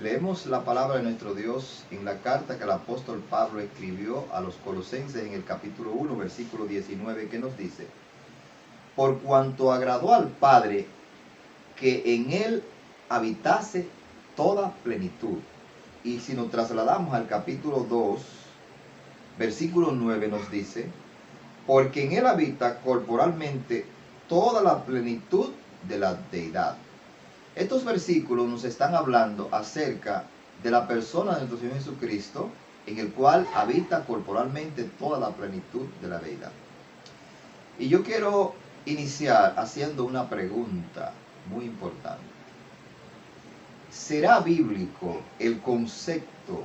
Leemos la palabra de nuestro Dios en la carta que el apóstol Pablo escribió a los Colosenses en el capítulo 1, versículo 19, que nos dice: por cuanto agradó al Padre que en él habitase toda plenitud. Y si nos trasladamos al capítulo 2, versículo 9 nos dice: porque en él habita corporalmente toda la plenitud de la deidad. Estos versículos nos están hablando acerca de la persona de nuestro Señor Jesucristo, en el cual habita corporalmente toda la plenitud de la deidad. Y yo quiero iniciar haciendo una pregunta muy importante. ¿Será bíblico el concepto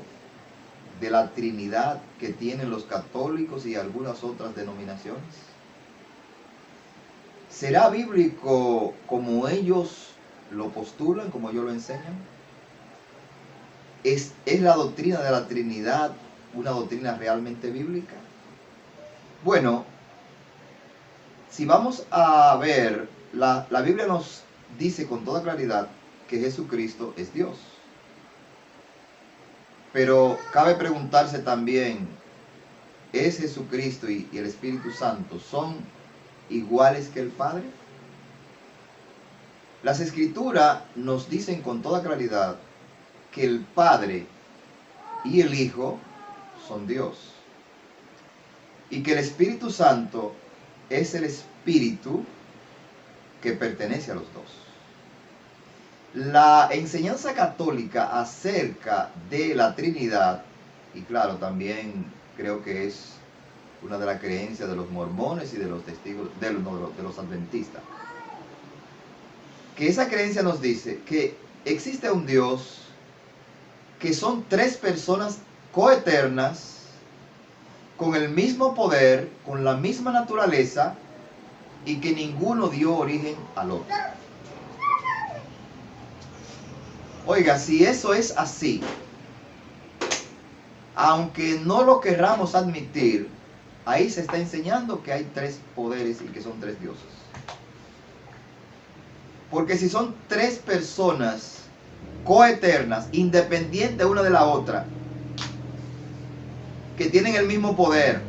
de la Trinidad que tienen los católicos y algunas otras denominaciones? ¿Será bíblico como ellos lo postulan, como ellos lo enseñan? ¿Es la doctrina de la Trinidad una doctrina realmente bíblica? Bueno, si vamos a ver, la Biblia nos dice con toda claridad que Jesucristo es Dios. Pero cabe preguntarse también, ¿es Jesucristo y el Espíritu Santo son iguales que el Padre? Las Escrituras nos dicen con toda claridad que el Padre y el Hijo son Dios. Y que el Espíritu Santo es el Espíritu que pertenece a los dos. La enseñanza católica acerca de la Trinidad, y claro, también creo que es una de las creencias de los mormones y de los testigos, de los adventistas, que esa creencia nos dice que existe un Dios que son tres personas coeternas, con el mismo poder, con la misma naturaleza, y que ninguno dio origen al otro. Oiga, si eso es así, aunque no lo querramos admitir, ahí se está enseñando que hay tres poderes y que son tres dioses. Porque si son tres personas coeternas, independientes una de la otra, que tienen el mismo poder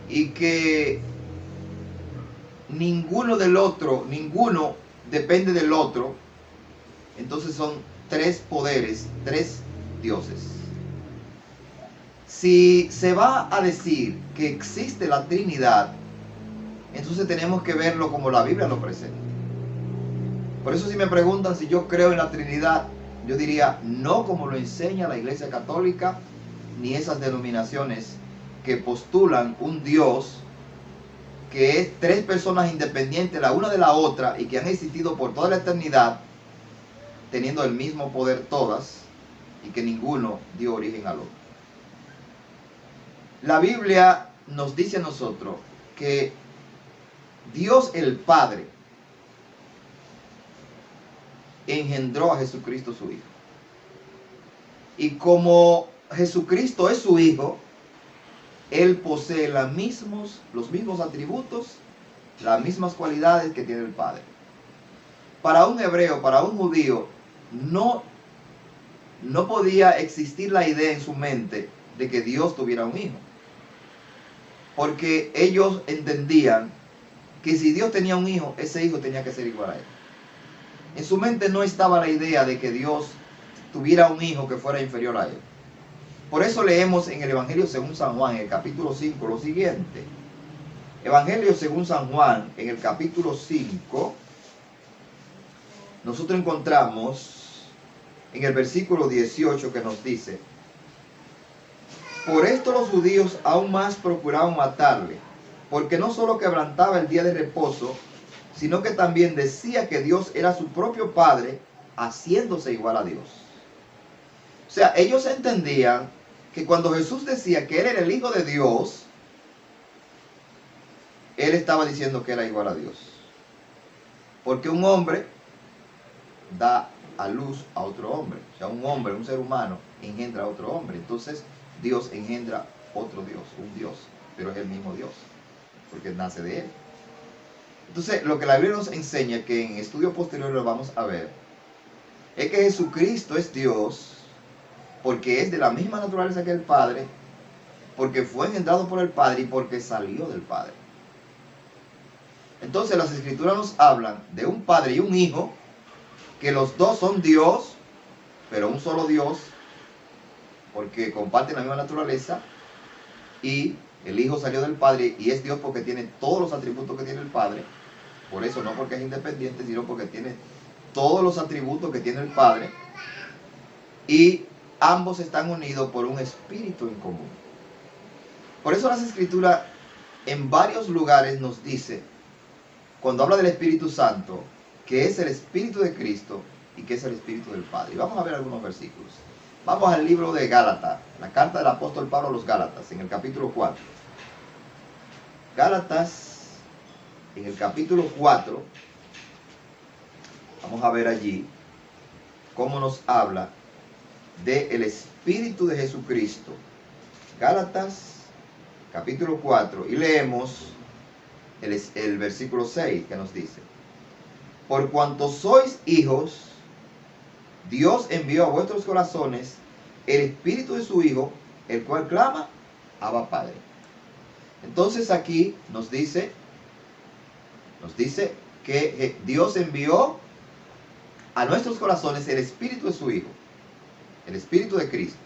y que ninguno depende del otro, entonces son tres poderes, tres dioses. Si se va a decir que existe la Trinidad, entonces tenemos que verlo como la Biblia lo presenta. Por eso si me preguntan si yo creo en la Trinidad, yo diría no como lo enseña la Iglesia Católica, ni esas denominaciones que postulan un Dios que es tres personas independientes la una de la otra y que han existido por toda la eternidad, teniendo el mismo poder todas, y que ninguno dio origen al otro. La Biblia nos dice a nosotros que Dios el Padre engendró a Jesucristo su Hijo. Y como Jesucristo es su Hijo, Él posee los mismos atributos, las mismas cualidades que tiene el Padre. Para un hebreo, para un judío, no podía existir la idea en su mente de que Dios tuviera un hijo. Porque ellos entendían que si Dios tenía un hijo, ese hijo tenía que ser igual a él. En su mente no estaba la idea de que Dios tuviera un hijo que fuera inferior a él. Por eso leemos en el Evangelio según San Juan, en el capítulo 5, lo siguiente. Evangelio según San Juan, en el capítulo 5, nosotros encontramos en el versículo 18 que nos dice: por esto los judíos aún más procuraban matarle, porque no solo quebrantaba el día de reposo, sino que también decía que Dios era su propio Padre, haciéndose igual a Dios. O sea, ellos entendían que cuando Jesús decía que Él era el Hijo de Dios, Él estaba diciendo que era igual a Dios. Porque un hombre da a luz a otro hombre. O sea, un hombre, un ser humano, engendra a otro hombre. Entonces, Dios engendra otro Dios, un Dios, pero es el mismo Dios, porque nace de Él. Entonces, lo que la Biblia nos enseña, que en estudio posterior lo vamos a ver, es que Jesucristo es Dios, porque es de la misma naturaleza que el Padre, porque fue engendrado por el Padre y porque salió del Padre. Entonces las Escrituras nos hablan de un Padre y un Hijo, que los dos son Dios, pero un solo Dios, porque comparten la misma naturaleza, y el Hijo salió del Padre y es Dios porque tiene todos los atributos que tiene el Padre. Por eso, no porque es independiente, sino porque tiene todos los atributos que tiene el Padre, y ambos están unidos por un espíritu en común. Por eso las Escrituras en varios lugares nos dice, cuando habla del Espíritu Santo, que es el Espíritu de Cristo y que es el Espíritu del Padre. Y vamos a ver algunos versículos. Vamos al libro de Gálatas, la carta del apóstol Pablo a los Gálatas, en el capítulo 4. Gálatas, en el capítulo 4, vamos a ver allí cómo nos habla del Espíritu de Jesucristo. Gálatas, capítulo 4, y leemos el versículo 6, que nos dice: por cuanto sois hijos, Dios envió a vuestros corazones el Espíritu de su Hijo, el cual clama, Abba Padre. Entonces aquí nos dice que Dios envió a nuestros corazones el Espíritu de su Hijo, el Espíritu de Cristo.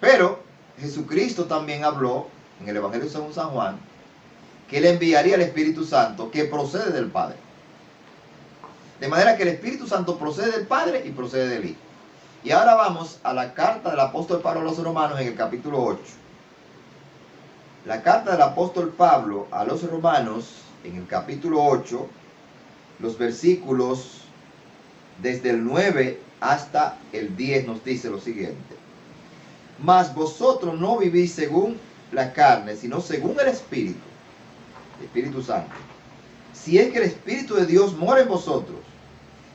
Pero Jesucristo también habló en el Evangelio según San Juan que Él enviaría el Espíritu Santo, que procede del Padre. De manera que el Espíritu Santo procede del Padre y procede del Hijo. Y ahora vamos a la carta del apóstol Pablo a los Romanos en el capítulo 8. La carta del apóstol Pablo a los Romanos en el capítulo 8, los versículos desde el 9 hasta el 10 nos dice lo siguiente: mas vosotros no vivís según la carne, sino según el Espíritu Santo. Si es que el Espíritu de Dios mora en vosotros,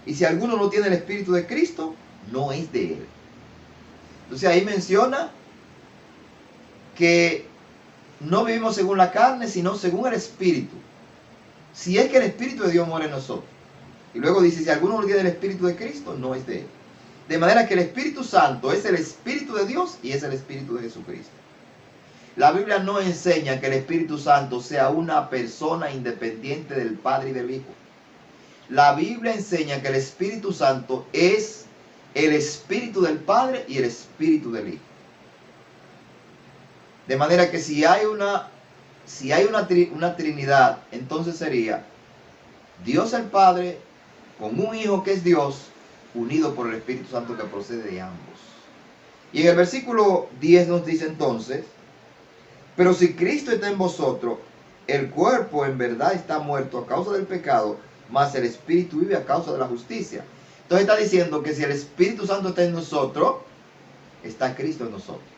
y si alguno no tiene el Espíritu de Cristo, no es de Él. Entonces ahí menciona que no vivimos según la carne, sino según el Espíritu. Si es que el Espíritu de Dios mora en nosotros. Y luego dice, si alguno no tiene el Espíritu de Cristo, no es de Él. De manera que el Espíritu Santo es el Espíritu de Dios y es el Espíritu de Jesucristo. La Biblia no enseña que el Espíritu Santo sea una persona independiente del Padre y del Hijo. La Biblia enseña que el Espíritu Santo es el Espíritu del Padre y el Espíritu del Hijo. De manera que si hay una Trinidad, entonces sería Dios el Padre con un Hijo que es Dios, unido por el Espíritu Santo que procede de ambos. Y en el versículo 10 nos dice entonces: pero si Cristo está en vosotros, el cuerpo en verdad está muerto a causa del pecado, mas el Espíritu vive a causa de la justicia. Entonces está diciendo que si el Espíritu Santo está en nosotros, está Cristo en nosotros.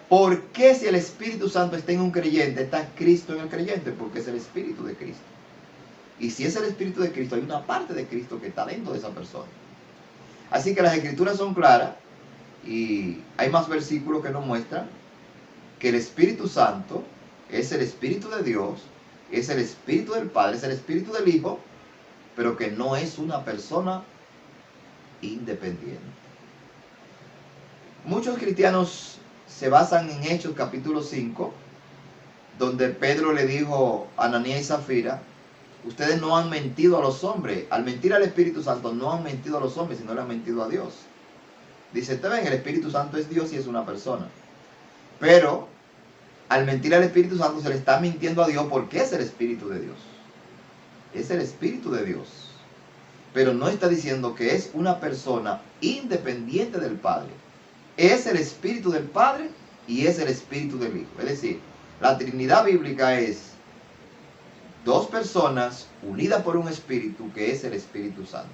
¿Por qué si el Espíritu Santo está en un creyente, está Cristo en el creyente? Porque es el Espíritu de Cristo. Y si es el Espíritu de Cristo, hay una parte de Cristo que está dentro de esa persona. Así que las Escrituras son claras, y hay más versículos que nos muestran que el Espíritu Santo es el Espíritu de Dios, es el Espíritu del Padre, es el Espíritu del Hijo, pero que no es una persona independiente. Muchos cristianos se basan en Hechos capítulo 5, donde Pedro le dijo a Ananías y Zafira: ustedes no han mentido a los hombres. Al mentir al Espíritu Santo no han mentido a los hombres, sino le han mentido a Dios. Dice, ustedes ven, el Espíritu Santo es Dios y es una persona. Pero al mentir al Espíritu Santo se le está mintiendo a Dios, porque es el Espíritu de Dios. Es el Espíritu de Dios. Pero no está diciendo que es una persona independiente del Padre. Es el Espíritu del Padre y es el Espíritu del Hijo. Es decir, la Trinidad bíblica es dos personas unidas por un Espíritu, que es el Espíritu Santo.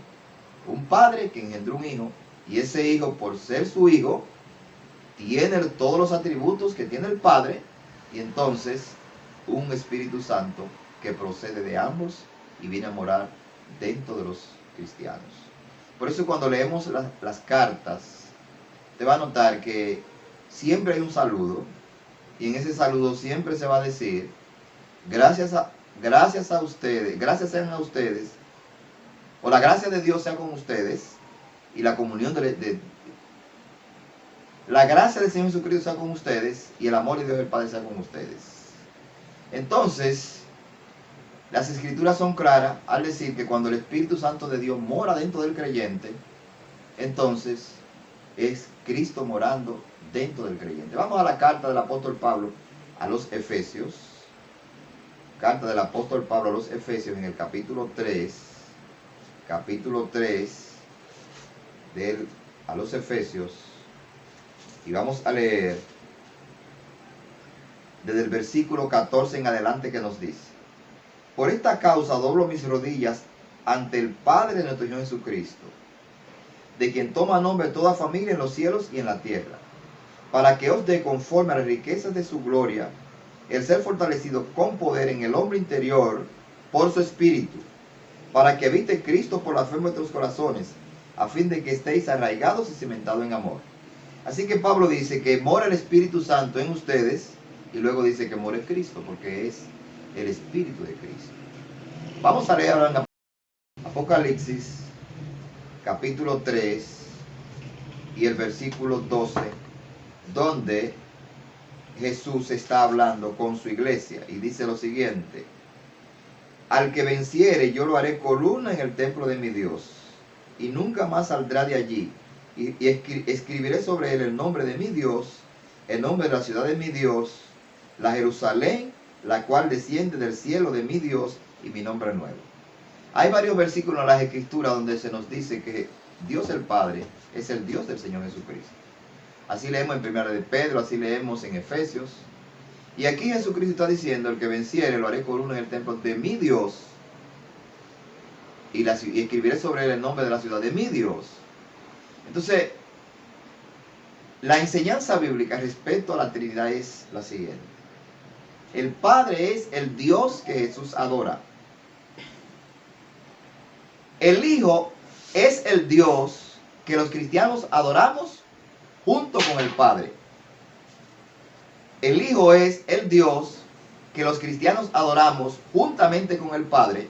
Un Padre que engendró un Hijo, y ese Hijo, por ser su Hijo, tiene todos los atributos que tiene el Padre, y entonces un Espíritu Santo que procede de ambos y viene a morar dentro de los cristianos. Por eso cuando leemos las cartas, te va a notar que siempre hay un saludo, y en ese saludo siempre se va a decir: gracias a ustedes, gracias sean a ustedes o la gracia de Dios sea con ustedes y la comunión la gracia del Señor Jesucristo sea con ustedes y el amor de Dios el Padre sea con ustedes. Entonces, las Escrituras son claras al decir que cuando el Espíritu Santo de Dios mora dentro del creyente, entonces es Cristo morando dentro del creyente. Vamos a la carta del apóstol Pablo a los Efesios. Carta del apóstol Pablo a los Efesios en el capítulo 3. Capítulo 3 a los Efesios. Y vamos a leer desde el versículo 14 en adelante, que nos dice: por esta causa doblo mis rodillas ante el Padre de nuestro Señor Jesucristo, de quien toma nombre toda familia en los cielos y en la tierra, para que os dé conforme a las riquezas de su gloria el ser fortalecido con poder en el hombre interior por su espíritu, para que habite Cristo por la fe en vuestros corazones, a fin de que estéis arraigados y cimentados en amor. Así que Pablo dice que mora el Espíritu Santo en ustedes, y luego dice que mora Cristo, porque es el Espíritu de Cristo. Vamos a leer ahora en Apocalipsis, capítulo 3, y el versículo 12, donde Jesús está hablando con su iglesia, y dice lo siguiente: al que venciere, yo lo haré columna en el templo de mi Dios, y nunca más saldrá de allí. Y escribiré sobre él el nombre de mi Dios, el nombre de la ciudad de mi Dios, la Jerusalén, la cual desciende del cielo de mi Dios, y mi nombre nuevo. Hay varios versículos en las Escrituras donde se nos dice que Dios el Padre es el Dios del Señor Jesucristo. Así leemos en 1 de Pedro, así leemos en Efesios. Y aquí Jesucristo está diciendo: el que venciere, lo haré columna en el templo de mi Dios, y escribiré sobre él el nombre de la ciudad de mi Dios. Entonces, la enseñanza bíblica respecto a la Trinidad es la siguiente: el Padre es el Dios que Jesús adora. El Hijo es el Dios que los cristianos adoramos junto con el Padre. El Hijo es el Dios que los cristianos adoramos juntamente con el Padre.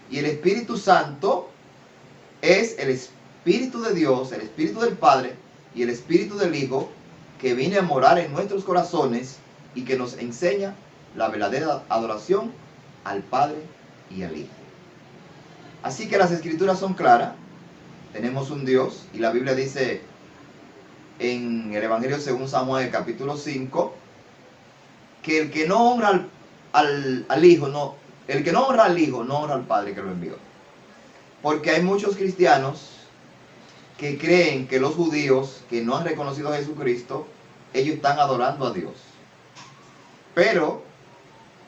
Y el Espíritu Santo es el Espíritu de Dios, el Espíritu del Padre y el Espíritu del Hijo, que viene a morar en nuestros corazones y que nos enseña la verdadera adoración al Padre y al Hijo. Así que las Escrituras son claras. Tenemos un Dios, y la Biblia dice en el Evangelio según Samuel, capítulo 5, que el que no honra al Hijo, no, el que no honra al Hijo, no honra al Padre que lo envió. Porque hay muchos cristianos que creen que los judíos que no han reconocido a Jesucristo, ellos están adorando a Dios. Pero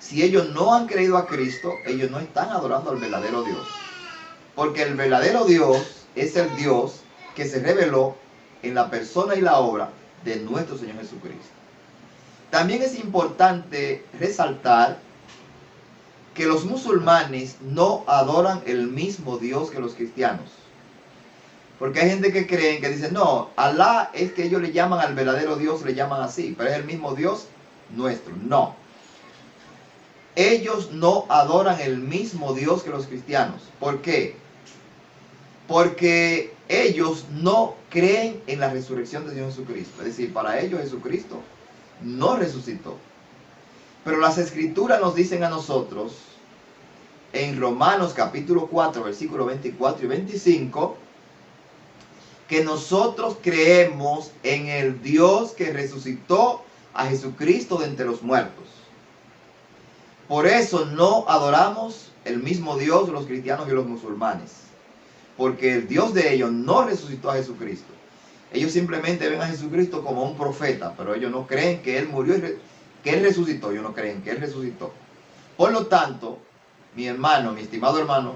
si ellos no han creído a Cristo, ellos no están adorando al verdadero Dios. Porque el verdadero Dios es el Dios que se reveló en la persona y la obra de nuestro Señor Jesucristo. También es importante resaltar que los musulmanes no adoran el mismo Dios que los cristianos. Porque hay gente que creen, que dice: no, Alá es que ellos le llaman al verdadero Dios, le llaman así, pero es el mismo Dios nuestro. No. Ellos no adoran el mismo Dios que los cristianos. ¿Por qué? Porque ellos no creen en la resurrección de Dios Jesucristo. Es decir, para ellos Jesucristo no resucitó. Pero las Escrituras nos dicen a nosotros, en Romanos capítulo 4, versículos 24 y 25, que nosotros creemos en el Dios que resucitó a Jesucristo de entre los muertos. Por eso no adoramos el mismo Dios de los cristianos y los musulmanes, porque el Dios de ellos no resucitó a Jesucristo. Ellos simplemente ven a Jesucristo como un profeta, pero ellos no creen que Él murió, que Él resucitó. Ellos no creen que Él resucitó. Por lo tanto, mi hermano, mi estimado hermano,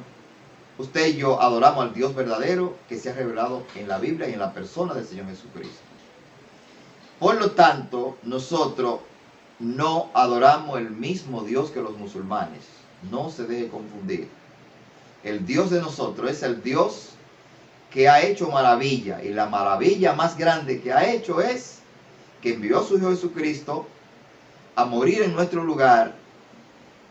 usted y yo adoramos al Dios verdadero que se ha revelado en la Biblia y en la persona del Señor Jesucristo. Por lo tanto, nosotros no adoramos el mismo Dios que los musulmanes. No se deje confundir. El Dios de nosotros es el Dios que ha hecho maravilla. Y la maravilla más grande que ha hecho es que envió a su Hijo Jesucristo a morir en nuestro lugar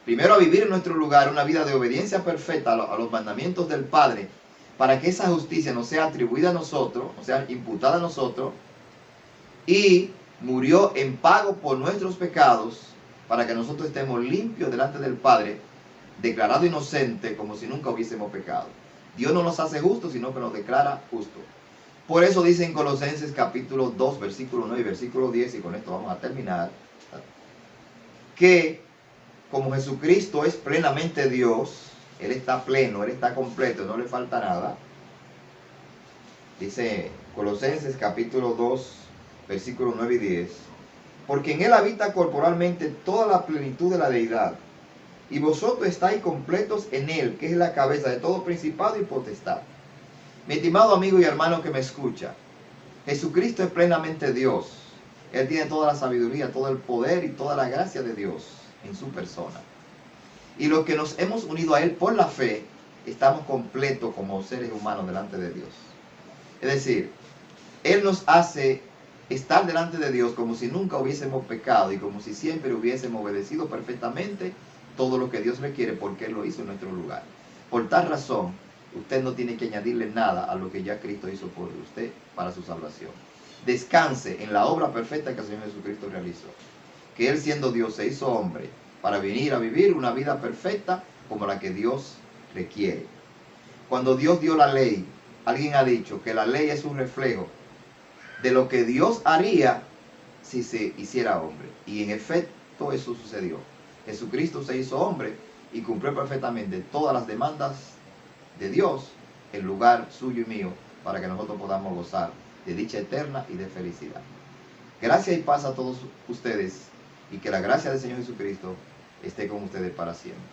Primero a vivir en nuestro lugar una vida de obediencia perfecta a los mandamientos del Padre, para que esa justicia nos sea atribuida a nosotros, o sea, imputada a nosotros, y murió en pago por nuestros pecados, para que nosotros estemos limpios delante del Padre, declarado inocente como si nunca hubiésemos pecado. Dios no nos hace justos, sino que nos declara justos. Por eso dice en Colosenses capítulo 2, versículo 9 y versículo 10, y con esto vamos a terminar, que como Jesucristo es plenamente Dios, Él está pleno, Él está completo, no le falta nada. Dice Colosenses capítulo 2, versículo 9 y 10. Porque en Él habita corporalmente toda la plenitud de la deidad, y vosotros estáis completos en Él, que es la cabeza de todo principado y potestad. Mi estimado amigo y hermano que me escucha, Jesucristo es plenamente Dios. Él tiene toda la sabiduría, todo el poder y toda la gracia de Dios en su persona. Y los que nos hemos unido a Él por la fe, estamos completos como seres humanos delante de Dios. Es decir, Él nos hace estar delante de Dios como si nunca hubiésemos pecado y como si siempre hubiésemos obedecido perfectamente todo lo que Dios requiere, porque Él lo hizo en nuestro lugar. Por tal razón, usted no tiene que añadirle nada a lo que ya Cristo hizo por usted para su salvación. Descanse en la obra perfecta que el Señor Jesucristo realizó. Que Él, siendo Dios, se hizo hombre para venir a vivir una vida perfecta como la que Dios requiere. Cuando Dios dio la ley, alguien ha dicho que la ley es un reflejo de lo que Dios haría si se hiciera hombre. Y en efecto eso sucedió. Jesucristo se hizo hombre y cumplió perfectamente todas las demandas de Dios en lugar suyo y mío, para que nosotros podamos gozar de dicha eterna y de felicidad. Gracias y paz a todos ustedes, y que la gracia del Señor Jesucristo esté con ustedes para siempre.